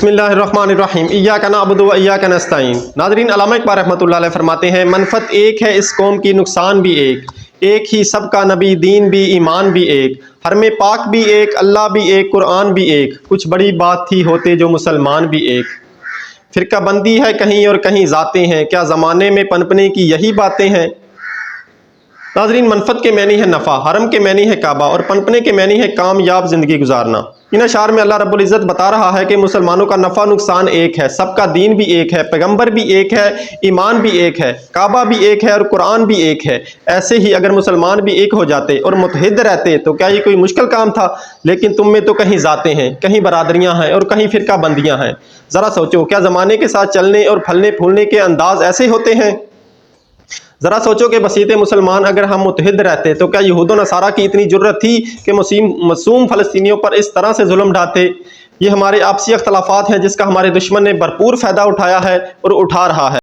बिस्मिल्लाहिर्रहमानिर्रहीम इय्याका नअबुदु व इय्याका नस्तईन। नाज़रीन, अल्लामा इक़बाल रहमतुल्लाह अलैह फरमाते हैं, मनफ़त एक है इस कौम की, नुकसान भी एक ही सबका नबी, दीन भी ईमान भी एक, हरम पाक भी एक, अल्लाह भी एक, कुरान भी एक, कुछ बड़ी बात थी होते जो मुसलमान भी एक। फ़िरका बंदी है कहीं और कहीं ज़ातें हैं, क्या ज़माने में पनपने की यही बातें हैं। नाज़रीन, मनफ़त के मैनी है नफ़ा, हरम के मैनी है काबा और पनपने के मैनी है कामयाब ज़िंदगी गुजारना। इन अशार में अल्लाह रब्बुल इज़्ज़त बता रहा है कि मुसलमानों का नफ़ा नुकसान एक है, सबका दीन भी एक है, पैगंबर भी एक है, ईमान भी एक है, काबा भी एक है और कुरान भी एक है। ऐसे ही अगर मुसलमान भी एक हो जाते और मुत्तहिद रहते तो क्या ये कोई मुश्किल काम था। लेकिन तुम में तो कहीं ज़ातें हैं, कहीं बरादरियाँ हैं और कहीं फ़िरका बंदियाँ हैं। ज़रा सोचो, क्या ज़माने के साथ चलने और फलने फूलने के अंदाज़ ऐसे होते हैं। ज़रा सोचो कि बसीते मुसलमान अगर हम मुत्तहिद रहते तो क्या यहूद व नसारा की इतनी जुर्रत थी कि मासूम फ़लस्तीनियों पर इस तरह से जुल्म ढाते। ये हमारे आपसी अख्तलाफात हैं जिसका हमारे दुश्मन ने भरपूर फ़ायदा उठाया है और उठा रहा है।